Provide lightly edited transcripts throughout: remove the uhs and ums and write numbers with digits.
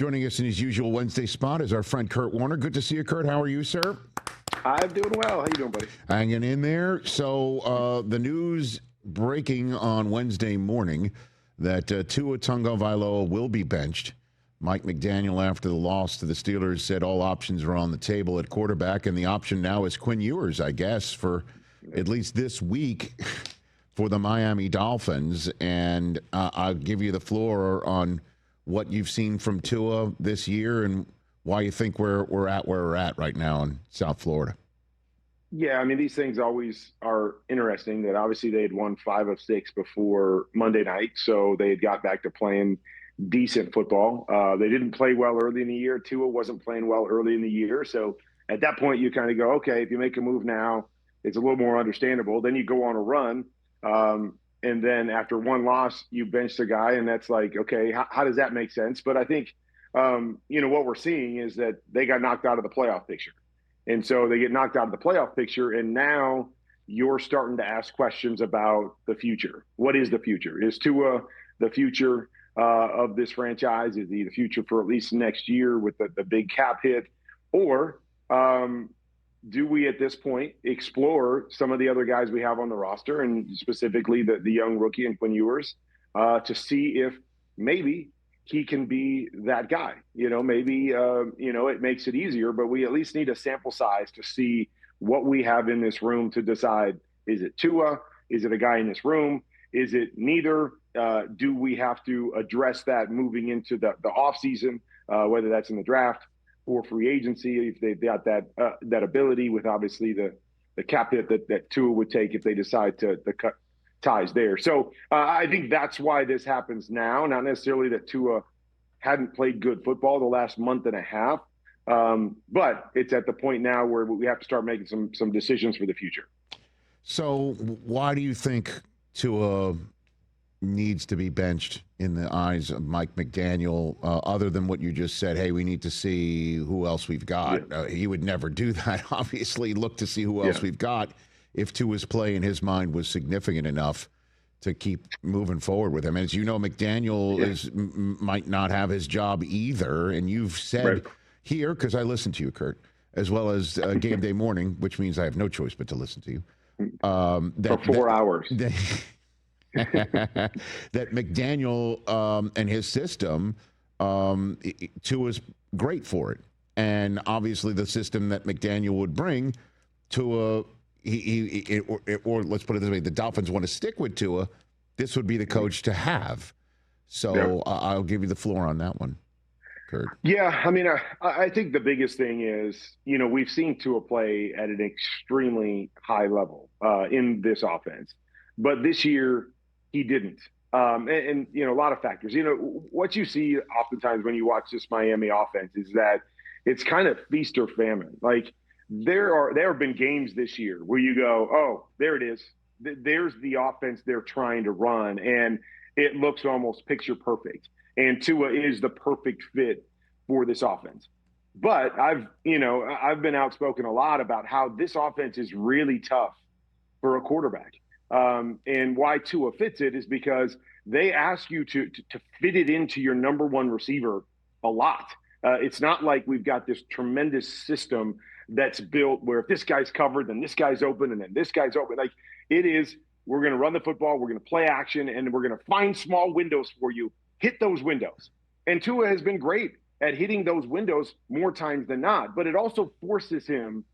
Joining us in his usual Wednesday spot is our friend Kurt Warner. Good to see you, Kurt. How are you, sir? I'm doing well. How you doing, buddy? Hanging in there. So the news breaking on Wednesday morning that Tua Tagovailoa will be benched. Mike McDaniel, after the loss to the Steelers, said all options are on the table at quarterback, and the option now is Quinn Ewers, I guess, for at least this week for the Miami Dolphins. And I'll give you the floor on what you've seen from Tua this year and why you think we're at where we're at right now in South Florida. Yeah, I mean, these things always are interesting. That obviously they had won 5 of 6 before Monday night, so they had got back to playing decent football. They didn't play well early in the year. Tua wasn't playing well early in the year, so at that point you kind of go, okay, if you make a move now, it's a little more understandable. Then you go on a run, and then after one loss, you bench the guy, and that's like, okay, how does that make sense? But I think, what we're seeing is that they got knocked out of the playoff picture. And so they get knocked out of the playoff picture, and now you're starting to ask questions about the future. What is the future? Is Tua the future of this franchise? Is he the future for at least next year with the big cap hit? Or do we at this point explore some of the other guys we have on the roster, and specifically the young rookie and Quinn Ewers, to see if maybe he can be that guy? Maybe it makes it easier, but we at least need a sample size to see what we have in this room to decide. Is it Tua? Is it a guy in this room? Is it neither? Do we have to address that moving into the offseason, whether that's in the draft or free agency, if they've got that ability with obviously the cap hit that Tua would take if they decide to cut ties there. So I think that's why this happens now, not necessarily that Tua hadn't played good football the last month and a half, but it's at the point now where we have to start making some decisions for the future. So why do you think Tua needs to be benched in the eyes of Mike McDaniel, other than what you just said? Hey, we need to see who else we've got. Yeah. He would never do that. Obviously, look to see who else we've got if Tua's play in his mind was significant enough to keep moving forward with him. As you know, McDaniel might not have his job either, and you've said here, because I listen to you, Kurt, as well as Game Day Morning, which means I have no choice but to listen to you. For 4 hours. That McDaniel and his system, Tua's great for it. And obviously the system that McDaniel would bring, Tua, or let's put it this way, the Dolphins want to stick with Tua, this would be the coach to have. So I'll give you the floor on that one, Kurt. Yeah, I mean, I think the biggest thing is, we've seen Tua play at an extremely high level in this offense. But this year, he didn't. And a lot of factors. What you see oftentimes when you watch this Miami offense is that it's kind of feast or famine. Like, there have been games this year where you go, oh, there it is. There's the offense they're trying to run, and it looks almost picture perfect. And Tua is the perfect fit for this offense. But I've been outspoken a lot about how this offense is really tough for a quarterback. And why Tua fits it is because they ask you to fit it into your number one receiver a lot. It's not like we've got this tremendous system that's built where if this guy's covered, then this guy's open, and then this guy's open. Like, it is, we're going to run the football, we're going to play action, and we're going to find small windows for you. Hit those windows. And Tua has been great at hitting those windows more times than not, but it also forces him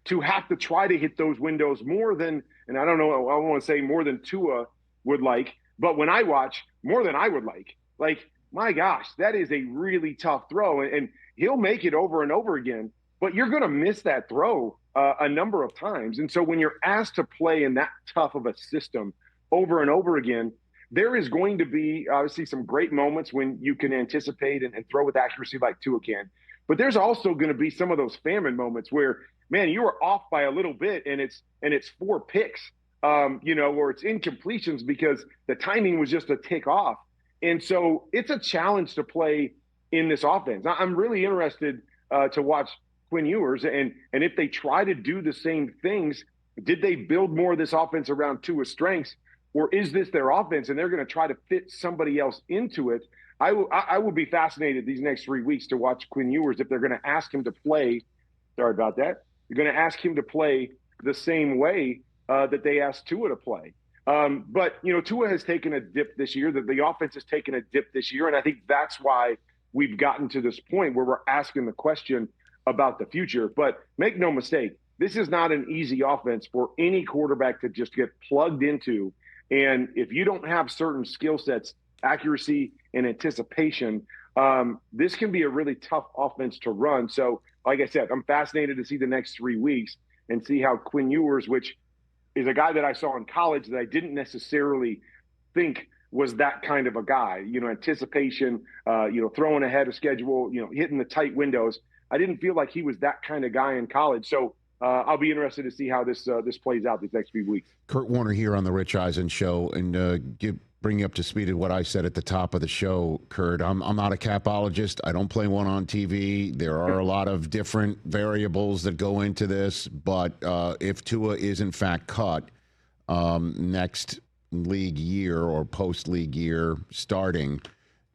to have to try to hit those windows more than, and I don't know, I want to say more than Tua would like, but when I watch, more than I would like. Like, my gosh, that is a really tough throw, and he'll make it over and over again, but you're going to miss that throw a number of times. And so when you're asked to play in that tough of a system over and over again, there is going to be obviously some great moments when you can anticipate and throw with accuracy like Tua can. But there's also going to be some of those famine moments where, man, you are off by a little bit and it's 4 picks, or it's incompletions because the timing was just a tick off. And so it's a challenge to play in this offense. I'm really interested to watch Quinn Ewers, and if they try to do the same things, did they build more of this offense around Tua's strengths, or is this their offense and they're going to try to fit somebody else into it? I will be fascinated these next 3 weeks to watch Quinn Ewers if they're going to ask him to play. Sorry about that. They're going to ask him to play the same way that they asked Tua to play. But, Tua has taken a dip this year. The offense has taken a dip this year. And I think that's why we've gotten to this point where we're asking the question about the future. But make no mistake, this is not an easy offense for any quarterback to just get plugged into. And if you don't have certain skill sets, accuracy and anticipation, this can be a really tough offense to run. So, like I said, I'm fascinated to see the next 3 weeks and see how Quinn Ewers, which is a guy that I saw in college that I didn't necessarily think was that kind of a guy, anticipation, throwing ahead of schedule, hitting the tight windows. I didn't feel like he was that kind of guy in college. So I'll be interested to see how this plays out these next few weeks. Kurt Warner here on the Rich Eisen Show, and bring you up to speed of what I said at the top of the show, Kurt. I'm not a capologist. I don't play one on TV. There are a lot of different variables that go into this, but if Tua is in fact cut next league year or post-league year starting,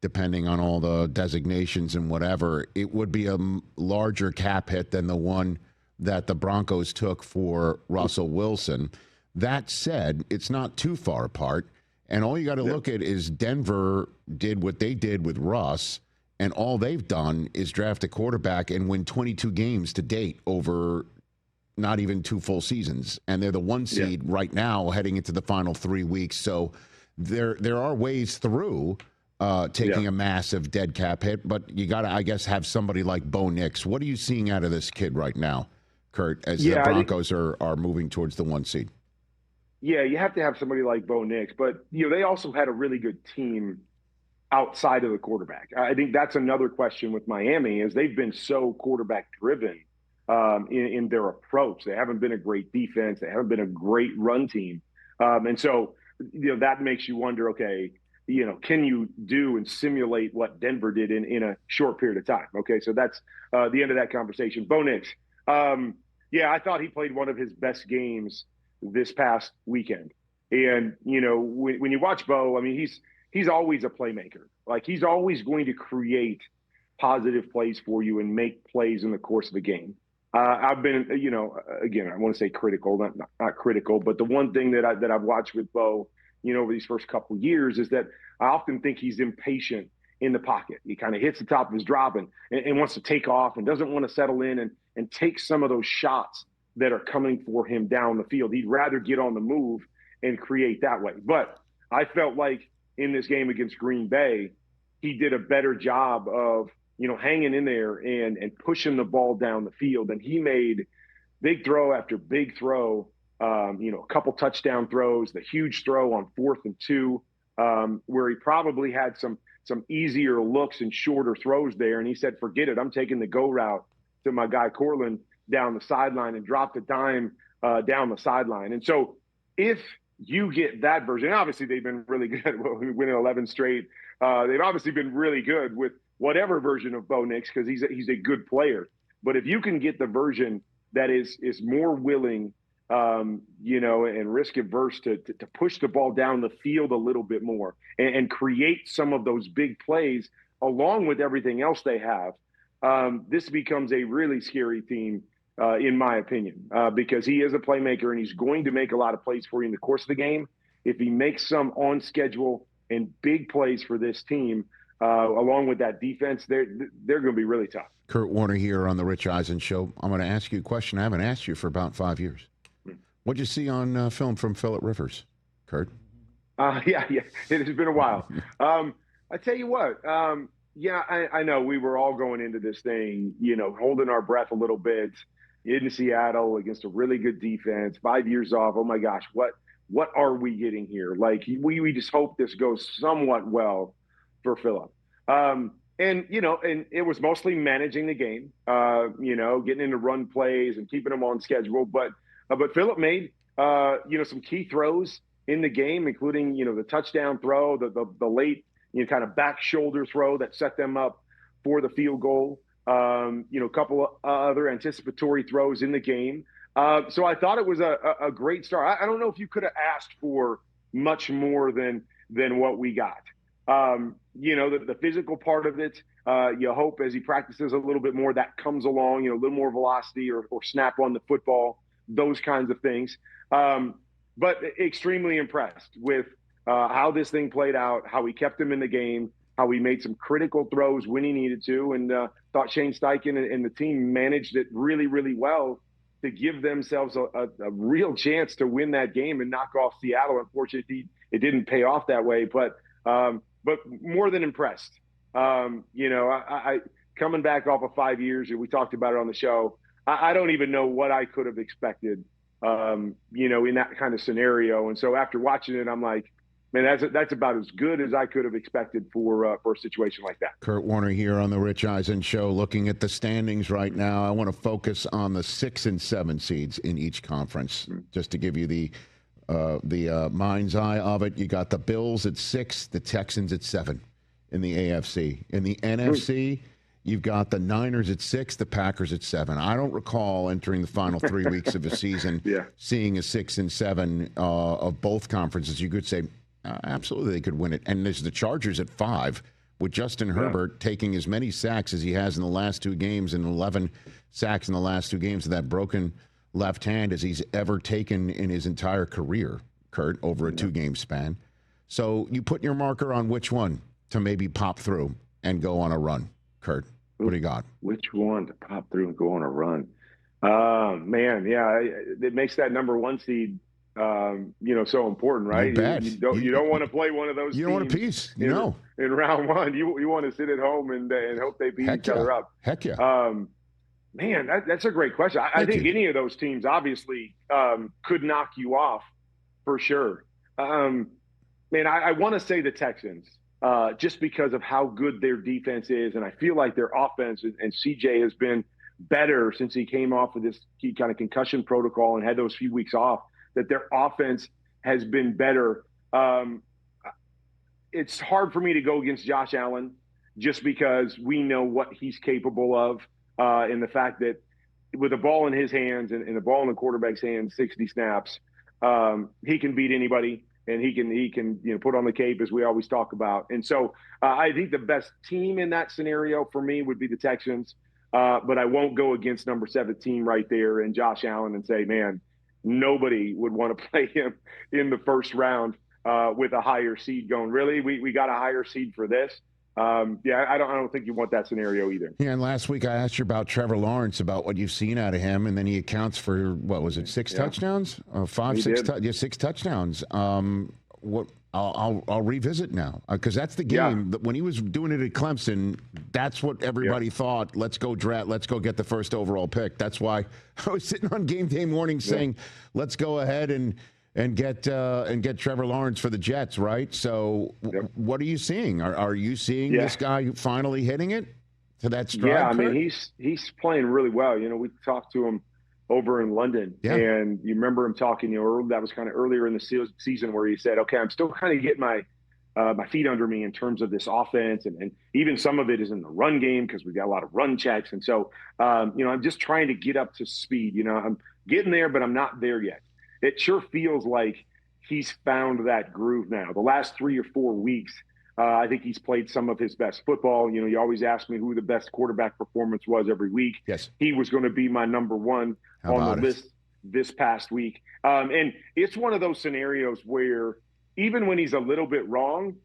depending on all the designations and whatever, it would be a larger cap hit than the one that the Broncos took for Russell Wilson. That said, it's not too far apart. And all you got to look at is Denver did what they did with Russ, and all they've done is draft a quarterback and win 22 games to date over not even 2 full seasons. And they're the 1 seed right now heading into the final 3 weeks. So there are ways through taking a massive dead cap hit, but you got to, I guess, have somebody like Bo Nix. What are you seeing out of this kid right now, Kurt, as the Broncos are moving towards the 1 seed? Yeah, you have to have somebody like Bo Nix, but they also had a really good team outside of the quarterback. I think that's another question with Miami is they've been so quarterback driven in their approach. They haven't been a great defense. They haven't been a great run team. And so, that makes you wonder, okay, can you do and simulate what Denver did in a short period of time? Okay, so that's the end of that conversation. Bo Nix. I thought he played one of his best games this past weekend. And, when you watch Bo, I mean, he's always a playmaker. Like, he's always going to create positive plays for you and make plays in the course of the game. I've been, again, I want to say critical, not critical, but the one thing that I've watched with Bo, over these first couple of years is that I often think he's impatient in the pocket. He kind of hits the top of his drop and wants to take off and doesn't want to settle in and take some of those shots that are coming for him down the field. He'd rather get on the move and create that way. But I felt like in this game against Green Bay, he did a better job of, hanging in there and pushing the ball down the field. And he made big throw after big throw, a couple touchdown throws, the huge throw on 4th and 2, where he probably had some easier looks and shorter throws there. And he said, forget it. I'm taking the go route to my guy Cortland down the sideline and dropped a dime down the sideline. And so if you get that version, obviously they've been really good. Winning 11 straight. They've obviously been really good with whatever version of Bo Nix because he's a good player. But if you can get the version that is more willing, and risk averse to push the ball down the field a little bit more and create some of those big plays along with everything else they have, this becomes a really scary team. In my opinion, because he is a playmaker and he's going to make a lot of plays for you in the course of the game. If he makes some on schedule and big plays for this team, along with that defense, they're going to be really tough. Kurt Warner here on the Rich Eisen Show. I'm going to ask you a question I haven't asked you for about 5 years. What'd you see on film from Phillip Rivers, Kurt? Yeah, it has been a while. I tell you what, I know we were all going into this thing, holding our breath a little bit. In Seattle against a really good defense, 5 years off. Oh my gosh, what are we getting here? Like we just hope this goes somewhat well for Phillip. And it was mostly managing the game, getting into run plays and keeping them on schedule. But Phillip made some key throws in the game, including the touchdown throw, the late kind of back shoulder throw that set them up for the field goal. A couple of other anticipatory throws in the game. So I thought it was a great start. I don't know if you could have asked for much more than what we got. The physical part of it, you hope as he practices a little bit more, that comes along, a little more velocity or snap on the football, those kinds of things. But extremely impressed with how this thing played out, how he kept him in the game, how he made some critical throws when he needed to, and thought Shane Steichen and the team managed it really, really well to give themselves a real chance to win that game and knock off Seattle. Unfortunately, it didn't pay off that way, but more than impressed. I coming back off of 5 years, we talked about it on the show. I don't even know what I could have expected, in that kind of scenario. And so after watching it, I'm like, man, that's about as good as I could have expected for a situation like that. Kurt Warner here on the Rich Eisen Show, looking at the standings right now. I want to focus on the 6 and 7 seeds in each conference, just to give you the mind's eye of it. You got the Bills at 6, the Texans at 7 in the AFC. In the NFC, you've got the Niners at 6, the Packers at 7. I don't recall entering the final 3 weeks of the season seeing a 6 and 7 of both conferences. You could say, absolutely, they could win it. And there's the Chargers at 5, with Justin Herbert taking as many sacks as he has in the last 2 games, and 11 sacks in the last 2 games of that broken left hand as he's ever taken in his entire career, Kurt, over a 2-game span. So you put your marker on which one to maybe pop through and go on a run, Kurt. What do you got? Which one to pop through and go on a run? Man, yeah, it makes that number 1 seed so important, right? You don't want to play one of those. You don't want a piece, in round 1. You want to sit at home and hope they beat each other up. Heck yeah. Man, that's a great question. I think any of those teams obviously could knock you off for sure. Man, I want to say the Texans just because of how good their defense is, and I feel like their offense and CJ has been better since he came off of this kind of concussion protocol and had those few weeks off. That their offense has been better. It's hard for me to go against Josh Allen just because we know what he's capable of, and the fact that with the ball in his hands and the ball in the quarterback's hands, 60 snaps, he can beat anybody, and he can put on the cape, as we always talk about. And so I think the best team in that scenario for me would be the Texans, but I won't go against number 17 right there and Josh Allen and say, man, nobody would want to play him in the first round with a higher seed going, really? We got a higher seed for this? I don't think you want that scenario either. Yeah, and last week I asked you about Trevor Lawrence, about what you've seen out of him, and then he accounts for, what was it, 6 touchdowns? 6 touchdowns. I'll revisit now because that's the game that when he was doing it at Clemson, that's what everybody thought. Let's go draft. Let's go get the first overall pick. That's why I was sitting on game day morning saying, let's go ahead and get Trevor Lawrence for the Jets. Right. So what are you seeing? Are you seeing this guy finally hitting it to that stride? Yeah, I mean, he's playing really well. We talked to him over in London. And you remember him talking, that was kind of earlier in the season where he said, okay, I'm still kind of getting my feet under me in terms of this offense. And even some of it is in the run game because we've got a lot of run checks. And so, I'm just trying to get up to speed. I'm getting there, but I'm not there yet. It sure feels like he's found that groove now. The last 3 or 4 weeks, I think he's played some of his best football. You always ask me who the best quarterback performance was every week. Yes. He was going to be my number 1 on the list this past week. And it's one of those scenarios where even when he's a little bit wrong,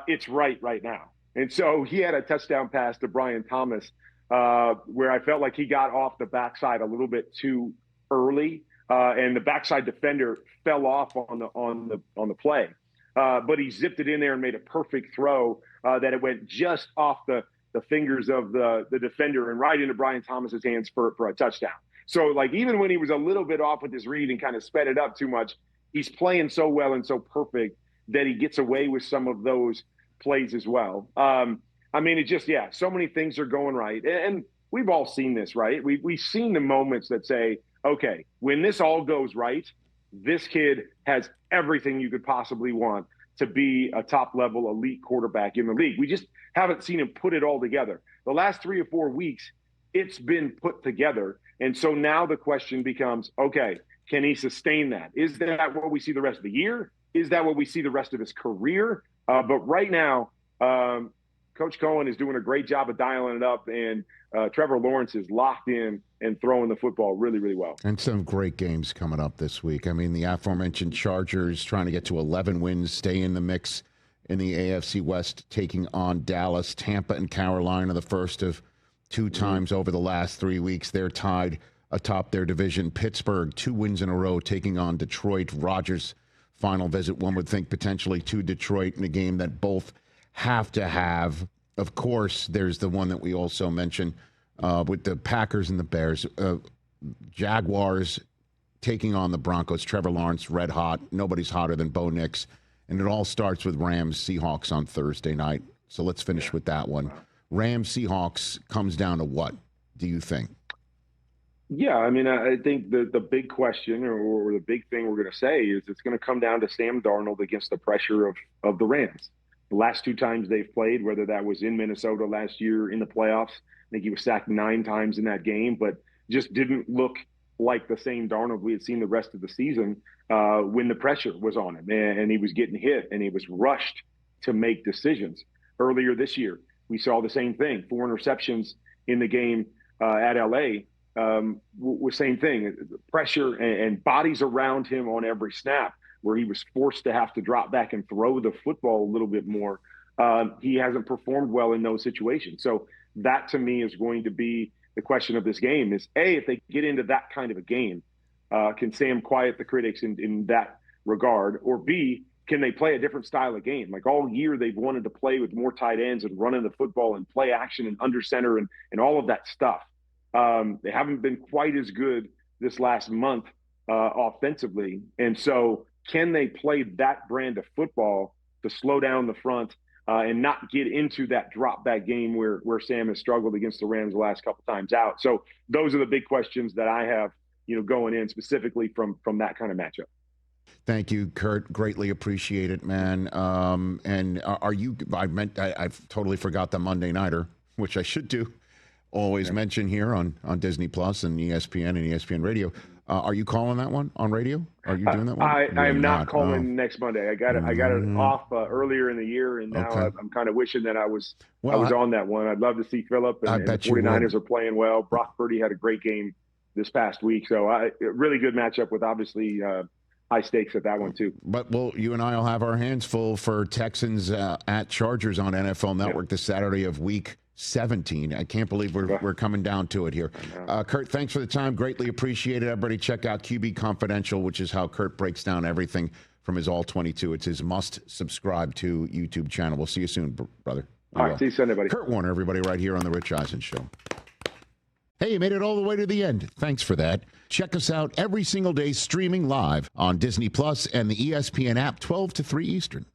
it's right now. And so he had a touchdown pass to Brian Thomas where I felt like he got off the backside a little bit too early. And the backside defender fell off on the play. But he zipped it in there and made a perfect throw that it went just off the fingers of the defender and right into Brian Thomas's hands for a touchdown. So, like, even when he was a little bit off with his read and kind of sped it up too much, he's playing so well and so perfect that he gets away with some of those plays as well. I mean, it's just, so many things are going right. And we've all seen this, right? We've seen the moments that say, okay, when this all goes right, this kid has everything you could possibly want to be a top-level elite quarterback in the league. We just haven't seen him put it all together. The last 3 or 4 weeks, it's been put together. And so now the question becomes, okay, can he sustain that? Is that what we see the rest of the year? Is that what we see the rest of his career? But right now, Coach Cohen is doing a great job of dialing it up, and Trevor Lawrence is locked in and throwing the football really, really well. And some great games coming up this week. I mean, the aforementioned Chargers trying to get to 11 wins, stay in the mix in the AFC West, taking on Dallas. Tampa and Carolina, the first of two times over the last 3 weeks. They're tied atop their division. Pittsburgh, 2 wins in a row, taking on Detroit. Rodgers' final visit, one would think potentially to Detroit in a game that both have to have. Of course, there's the one that we also mentioned with the Packers and the Bears. Jaguars taking on the Broncos. Trevor Lawrence, red hot. Nobody's hotter than Bo Nix. And it all starts with Rams-Seahawks on Thursday night. So let's finish with that one. Rams-Seahawks comes down to what, do you think? Yeah, I mean, I think the big question or the big thing we're going to say is it's going to come down to Sam Darnold against the pressure of the Rams. The last 2 times they've played, whether that was in Minnesota last year in the playoffs, I think he was sacked 9 times in that game, but just didn't look like the same Darnold we had seen the rest of the season when the pressure was on him and he was getting hit and he was rushed to make decisions. Earlier this year, we saw the same thing. 4 interceptions in the game at LA. Was same thing, pressure and bodies around him on every snap, where he was forced to have to drop back and throw the football a little bit more. He hasn't performed well in those situations. So that to me is going to be the question of this game is, A, if they get into that kind of a game, can Sam quiet the critics in that regard? Or B, can they play a different style of game? Like all year they've wanted to play with more tight ends and running the football and play action and under center and all of that stuff. They haven't been quite as good this last month offensively. And so can they play that brand of football to slow down the front and not get into that drop back game where Sam has struggled against the Rams the last couple times out? So those are the big questions that I have, going in specifically from that kind of matchup. Thank you, Kurt. Greatly appreciate it, man. And are you, I've totally forgot the Monday Nighter, which I should do. Always mention here on Disney Plus and ESPN and ESPN Radio. Are you calling that one on radio? Are you doing that one? I am not calling next Monday. I got it off earlier in the year, and now I'm kind of wishing that I was on that one. I'd love to see Phillip, and the 49ers are playing well. Brock Purdy had a great game this past week, so really good matchup with obviously high stakes at that one too. But you and I will have our hands full for Texans at Chargers on NFL Network this Saturday of week 17. I can't believe we're coming down to it here. Kurt, thanks for the time. Greatly appreciated. Everybody check out QB Confidential, which is how Kurt breaks down everything from his All 22. It's his must subscribe to YouTube channel. We'll see you soon, brother. All right, see you Sunday, buddy. Kurt Warner, everybody, right here on the Rich Eisen Show. Hey, you made it all the way to the end. Thanks for that. Check us out every single day streaming live on Disney Plus and the ESPN app 12 to 3 Eastern.